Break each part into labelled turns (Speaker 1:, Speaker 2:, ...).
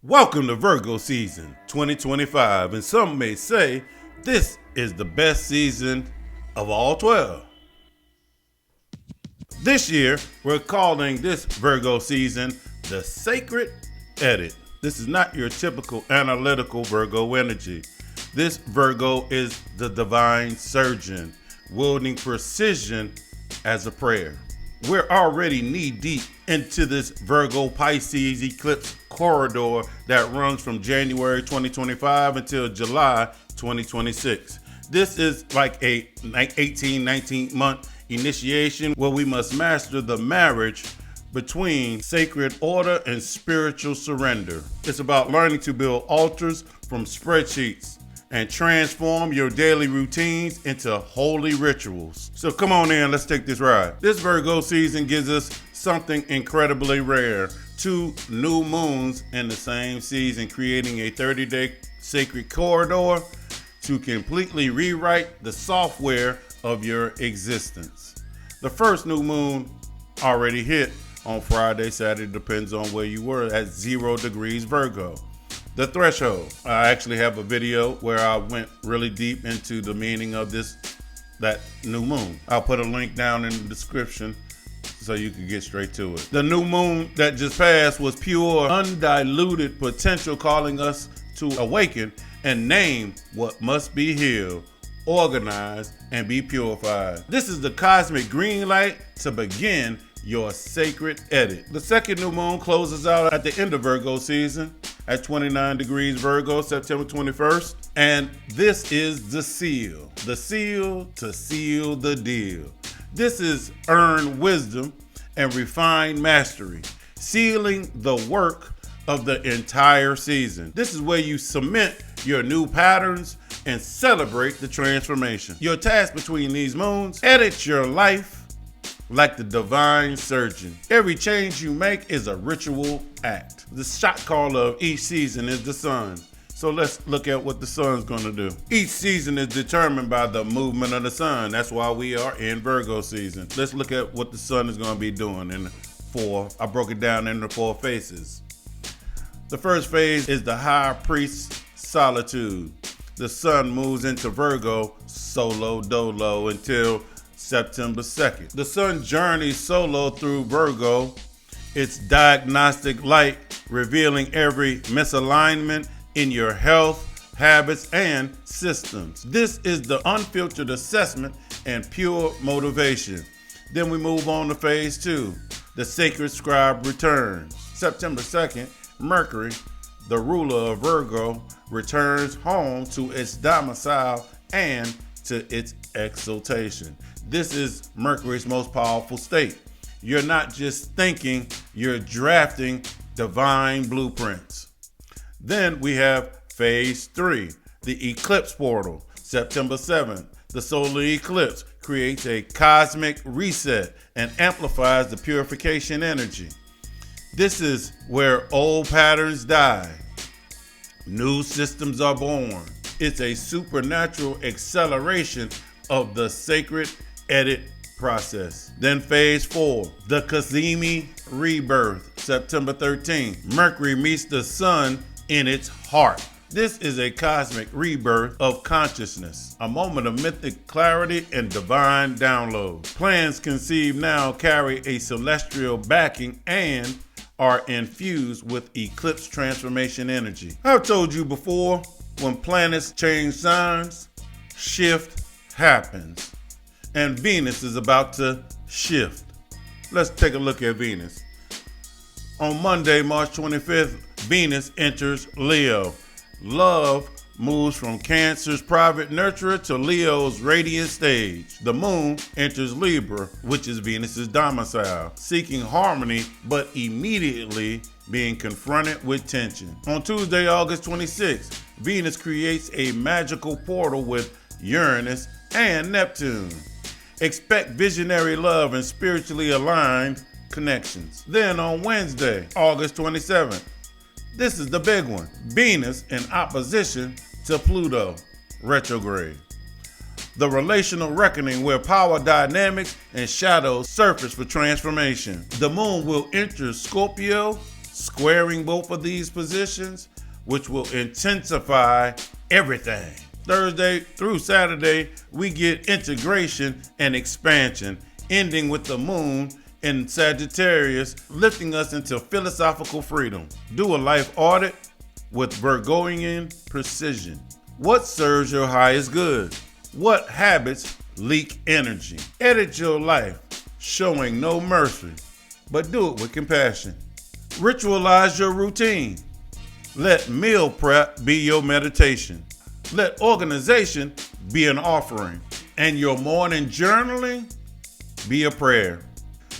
Speaker 1: Welcome to Virgo season 2025, and some may say this is the best season of all 12. This year, we're calling this Virgo season the Sacred Edit. This is not your typical analytical Virgo energy. This Virgo is the divine surgeon, wielding precision as a prayer. We're already knee-deep into this Virgo-Pisces eclipse corridor that runs from January 2025 until July 2026. This is like a 19 month initiation where we must master the marriage between sacred order and spiritual surrender. It's about learning to build altars from spreadsheets and transform your daily routines into holy rituals. So come on in, let's take this ride. This Virgo season gives us something incredibly rare. 2 new moons in the same season, creating a 30-day sacred corridor to completely rewrite the software of your existence. The first new moon already hit on Friday, Saturday, depends on where you were, at 0 degrees Virgo. The threshold. I actually have a video where I went really deep into the meaning of that new moon. I'll put a link down in the description so you can get straight to it. The new moon that just passed was pure, undiluted potential, calling us to awaken and name what must be healed, organized, and be purified. This is the cosmic green light to begin your sacred edit. The second new moon closes out at the end of Virgo season at 29 degrees Virgo, September 21st. And this is the seal to seal the deal. This is earned wisdom and refined mastery, sealing the work of the entire season. This is where you cement your new patterns and celebrate the transformation. Your task between these moons: edit your life like the divine surgeon. Every change you make is a ritual act. The shot caller of each season is the sun. So let's look at what the sun's gonna do. Each season is determined by the movement of the sun. That's why we are in Virgo season. Let's look at what the sun is gonna be doing in I broke it down into 4 phases. The first phase is the high priest solitude. The sun moves into Virgo solo dolo until September 2nd. The sun journeys solo through Virgo, its diagnostic light revealing every misalignment in your health, habits, and systems. This is the unfiltered assessment and pure motivation. Then we move on to phase 2. The sacred scribe returns. September 2nd, Mercury, the ruler of Virgo, returns home to its domicile and to its exaltation. This is Mercury's most powerful state. You're not just thinking, you're drafting divine blueprints. Then we have phase 3, the eclipse portal. September 7th, the solar eclipse creates a cosmic reset and amplifies the purification energy. This is where old patterns die, new systems are born. It's a supernatural acceleration of the sacred edit process. Then phase 4, the Cazimi rebirth. September 13th, Mercury meets the sun in its heart. This is a cosmic rebirth of consciousness, a moment of mythic clarity and divine download. Plans conceived now carry a celestial backing and are infused with eclipse transformation energy. I've told you before, when planets change signs, shift happens. And Venus is about to shift. Let's take a look at Venus. On Monday, March 25th, Venus enters Leo. Love moves from Cancer's private nurturer to Leo's radiant stage. The moon enters Libra, which is Venus's domicile, seeking harmony but immediately being confronted with tension. On Tuesday, August 26th, Venus creates a magical portal with Uranus and Neptune. Expect visionary love and spiritually aligned connections. Then on Wednesday, August 27th, this is the big one. Venus in opposition to Pluto, retrograde. The relational reckoning where power dynamics and shadows surface for transformation. The moon will enter Scorpio, squaring both of these positions, which will intensify everything. Thursday through Saturday, we get integration and expansion, ending with the moon in Sagittarius, lifting us into philosophical freedom. Do a life audit with Virgoian precision. What serves your highest good? What habits leak energy? Edit your life, showing no mercy, but do it with compassion. Ritualize your routine. Let meal prep be your meditation. Let organization be an offering. And your morning journaling be a prayer.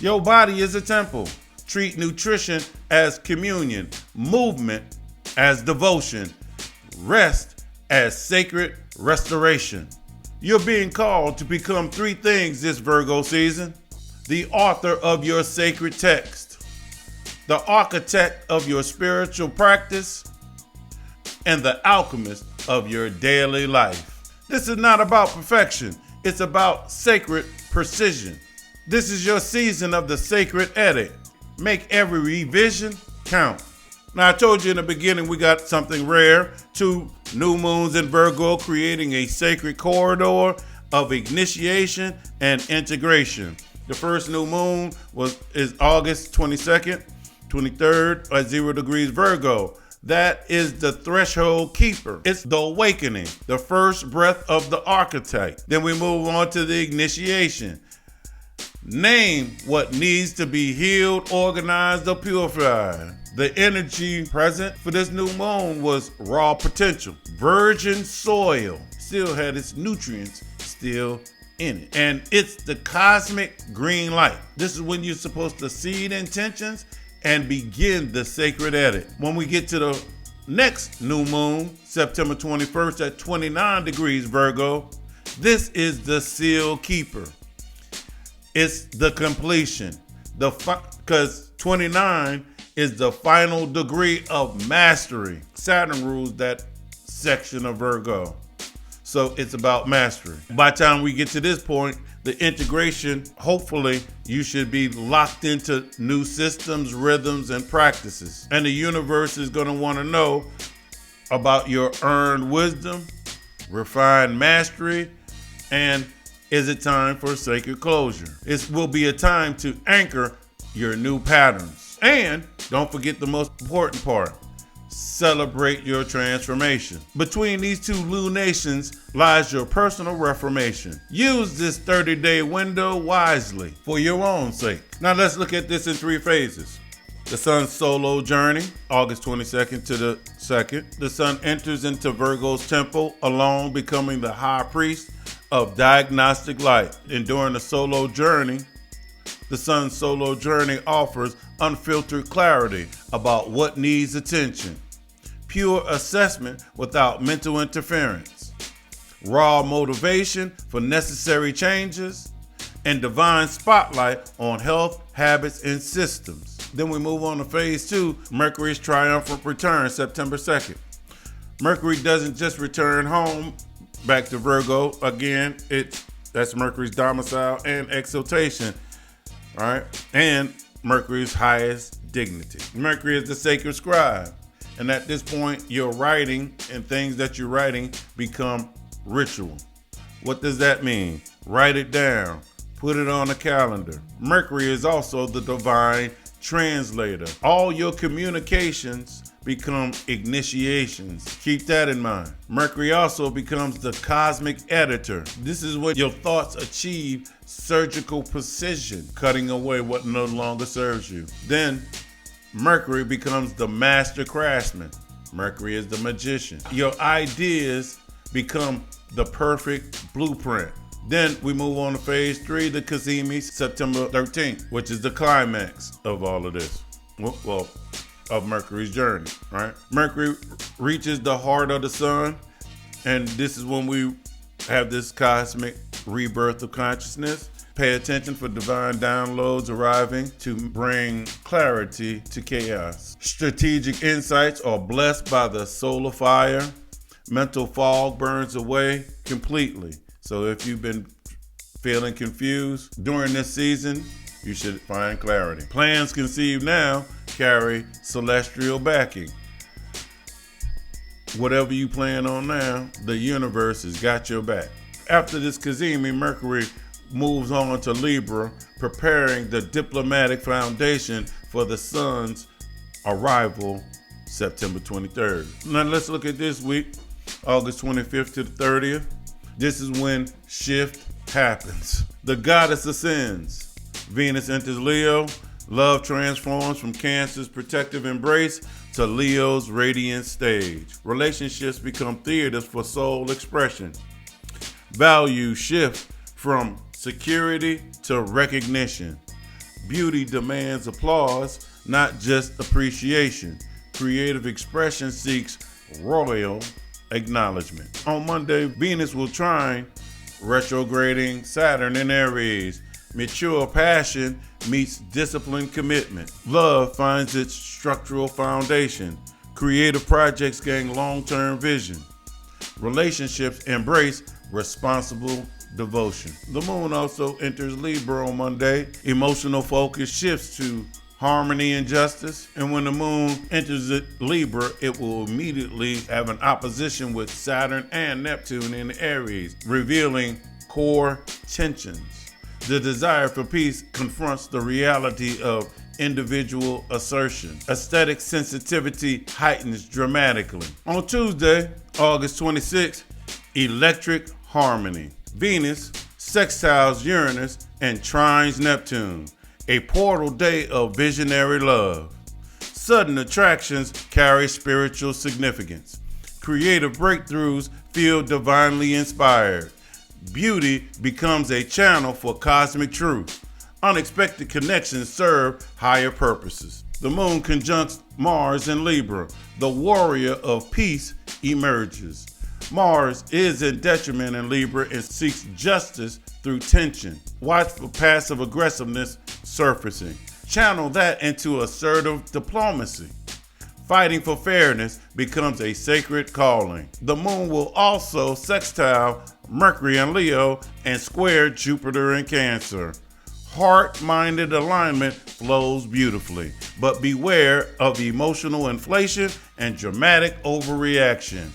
Speaker 1: Your body is a temple. Treat nutrition as communion, movement as devotion, rest as sacred restoration. You're being called to become three things this Virgo season: the author of your sacred text, the architect of your spiritual practice, and the alchemist of your daily life. This is not about perfection. It's about sacred precision. This is your season of the sacred edit. Make every revision count. Now, I told you in the beginning we got something rare. 2 new moons in Virgo creating a sacred corridor of initiation and integration. The first new moon is August 22nd, 23rd at 0 degrees Virgo. That is the threshold keeper. It's the awakening, the first breath of the archetype. Then we move on to the initiation. Name what needs to be healed, organized, or purified. The energy present for this new moon was raw potential. Virgin soil still had its nutrients still in it. And it's the cosmic green light. This is when you're supposed to seed intentions and begin the sacred edit. When we get to the next new moon, September 21st at 29 degrees Virgo, this is the seal keeper. It's the completion. Because 29 is the final degree of mastery. Saturn rules that section of Virgo. So it's about mastery. By the time we get to this point, the integration, hopefully you should be locked into new systems, rhythms, and practices. And the universe is going to want to know about your earned wisdom, refined mastery, and is it time for sacred closure? It will be a time to anchor your new patterns. And don't forget the most important part. Celebrate your transformation. Between these two lunations lies your personal reformation. Use this 30-day window wisely for your own sake. Now let's look at this in 3 phases. The sun's solo journey, August 22nd to the 2nd. The sun enters into Virgo's temple alone, becoming the high priest of diagnostic light. And during the solo journey, the sun's solo journey offers unfiltered clarity about what needs attention, pure assessment without mental interference, raw motivation for necessary changes, and divine spotlight on health, habits, and systems. Then we move on to phase 2, Mercury's triumphant return, September 2nd. Mercury doesn't just return home back to Virgo again. That's Mercury's domicile and exaltation, right? And Mercury's highest dignity. Mercury is the sacred scribe. And at this point, your writing and things that you're writing become ritual. What does that mean? Write it down. Put it on a calendar. Mercury is also the divine translator. All your communications become initiations. Keep that in mind. Mercury also becomes the cosmic editor. This is where your thoughts achieve surgical precision, cutting away what no longer serves you. Then Mercury becomes the master craftsman. Mercury is the magician. Your ideas become the perfect blueprint. Then we move on to phase 3, the Cazimi, September 13th, which is the climax of all of this. Well, of Mercury's journey, right? Mercury reaches the heart of the sun, and this is when we have this cosmic rebirth of consciousness. Pay attention for divine downloads arriving to bring clarity to chaos. Strategic insights are blessed by the solar fire. Mental fog burns away completely. So if you've been feeling confused during this season, you should find clarity. Plans conceived now carry celestial backing. Whatever you plan on now, the universe has got your back. After this Cazimi, Mercury moves on to Libra, preparing the diplomatic foundation for the sun's arrival September 23rd. Now let's look at this week, August 25th to the 30th. This is when shift happens. The goddess ascends. Venus enters Leo. Love transforms from Cancer's protective embrace to Leo's radiant stage. Relationships become theaters for soul expression. Values shift from security to recognition. Beauty demands applause, not just appreciation. Creative expression seeks royal acknowledgement. On Monday, Venus will trine retrograding Saturn in Aries. Mature passion meets disciplined commitment. Love finds its structural foundation. Creative projects gain long-term vision. Relationships embrace responsible devotion. The moon also enters Libra on Monday. Emotional focus shifts to harmony and justice. And when the moon enters Libra, it will immediately have an opposition with Saturn and Neptune in Aries, revealing core tensions. The desire for peace confronts the reality of individual assertion. Aesthetic sensitivity heightens dramatically. On Tuesday, August 26th, electric harmony. Venus sextiles Uranus and trines Neptune, a portal day of visionary love. Sudden attractions carry spiritual significance. Creative breakthroughs feel divinely inspired. Beauty becomes a channel for cosmic truth. Unexpected connections serve higher purposes. The moon conjuncts Mars in Libra. The warrior of peace emerges. Mars is in detriment in Libra and seeks justice through tension. Watch for passive aggressiveness surfacing. Channel that into assertive diplomacy. Fighting for fairness becomes a sacred calling. The moon will also sextile Mercury in Leo and square Jupiter in Cancer. Heart-minded alignment flows beautifully, but beware of emotional inflation and dramatic overreaction.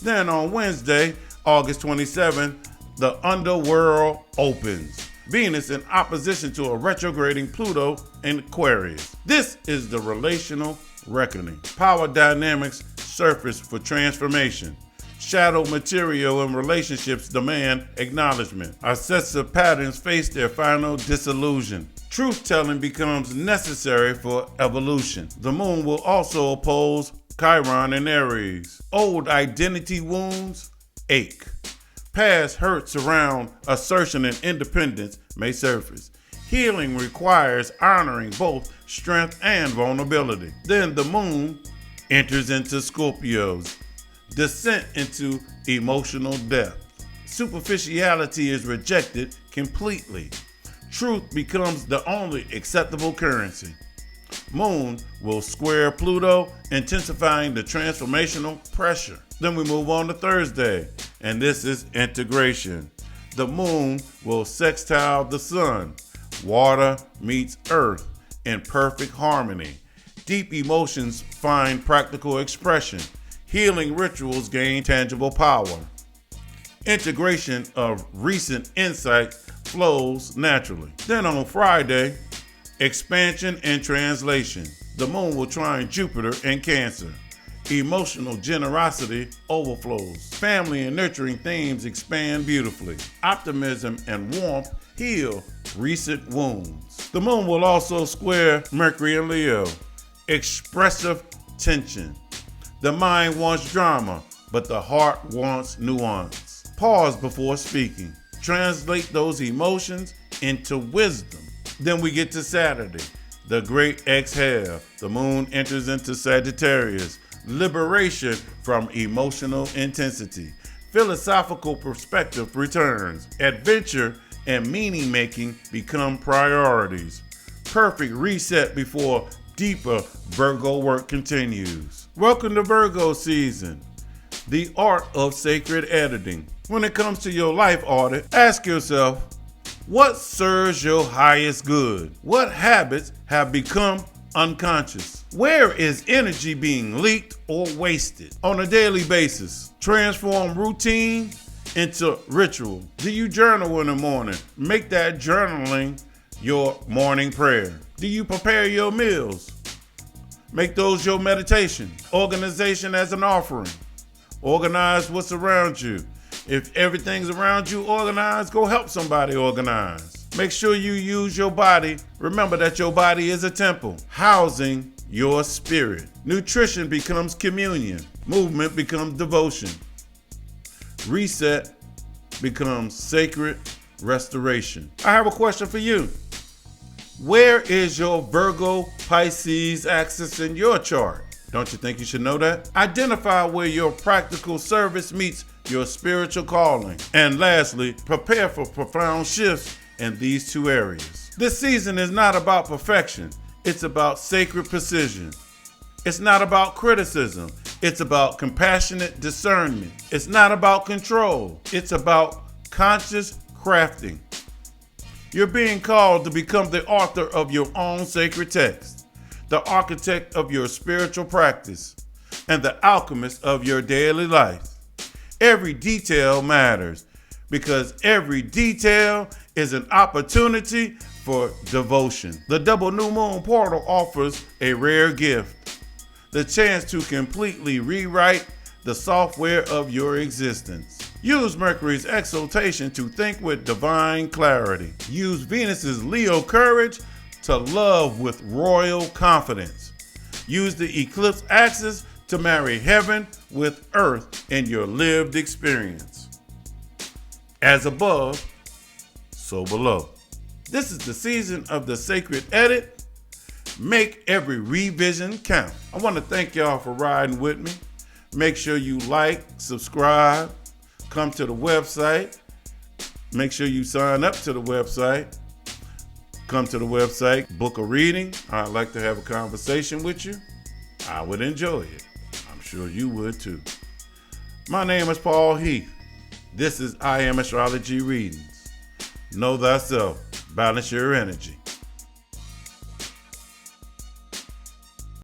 Speaker 1: Then on Wednesday, August 27th, the underworld opens. Venus in opposition to a retrograding Pluto in Aquarius. This is the relational reckoning. Power dynamics surface for transformation. Shadow material and relationships demand acknowledgement. Obsessive patterns face their final dissolution. Truth-telling becomes necessary for evolution. The moon will also oppose Chiron in Aries. Old identity wounds ache. Past hurts around assertion and independence may surface. Healing requires honoring both strength and vulnerability. Then the moon enters into Scorpio's descent into emotional depth. Superficiality is rejected completely. Truth becomes the only acceptable currency. Moon will square Pluto, intensifying the transformational pressure. Then we move on to Thursday, and this is integration. The moon will sextile the sun. Water meets earth in perfect harmony. Deep emotions find practical expression. Healing rituals gain tangible power. Integration of recent insight flows naturally. Then on Friday, expansion and translation. The moon will trine Jupiter in Cancer. Emotional generosity overflows. Family and nurturing themes expand beautifully. Optimism and warmth heal recent wounds. The moon will also square Mercury in Leo. Expressive tension. The mind wants drama, but the heart wants nuance. Pause before speaking. Translate those emotions into wisdom. Then we get to Saturday, the great exhale. The moon enters into Sagittarius. Liberation from emotional intensity. Philosophical perspective returns. Adventure and meaning making become priorities. Perfect reset before deeper Virgo work continues. Welcome to Virgo season, the art of sacred editing. When it comes to your life audit, ask yourself, what serves your highest good? What habits have become unconscious. Where is energy being leaked or wasted? On a daily basis, transform routine into ritual. Do you journal in the morning? Make that journaling your morning prayer. Do you prepare your meals? Make those your meditation. Organization as an offering. Organize what's around you. If everything's around you organized, go help somebody organize. Make sure you use your body. Remember that your body is a temple, housing your spirit. Nutrition becomes communion. Movement becomes devotion. Reset becomes sacred restoration. I have a question for you. Where is your Virgo Pisces axis in your chart? Don't you think you should know that? Identify where your practical service meets your spiritual calling. And lastly, prepare for profound shifts in these two areas. This season is not about perfection. It's about sacred precision. It's not about criticism. It's about compassionate discernment. It's not about control. It's about conscious crafting. You're being called to become the author of your own sacred text, the architect of your spiritual practice, and the alchemist of your daily life. Every detail matters because every detail is an opportunity for devotion. The double new moon portal offers a rare gift, the chance to completely rewrite the software of your existence. Use Mercury's exaltation to think with divine clarity. Use Venus's Leo courage to love with royal confidence. Use the Eclipse axis to marry heaven with earth in your lived experience. As above, so below. This is the season of the sacred edit. Make every revision count. I want to thank y'all for riding with me. Make sure you like, subscribe, come to the website. Make sure you sign up to the website. Come to the website, book a reading. I'd like to have a conversation with you. I would enjoy it. I'm sure you would too. My name is Paul Heath. This is I Am Astrology Readings. Know thyself. Balance your energy.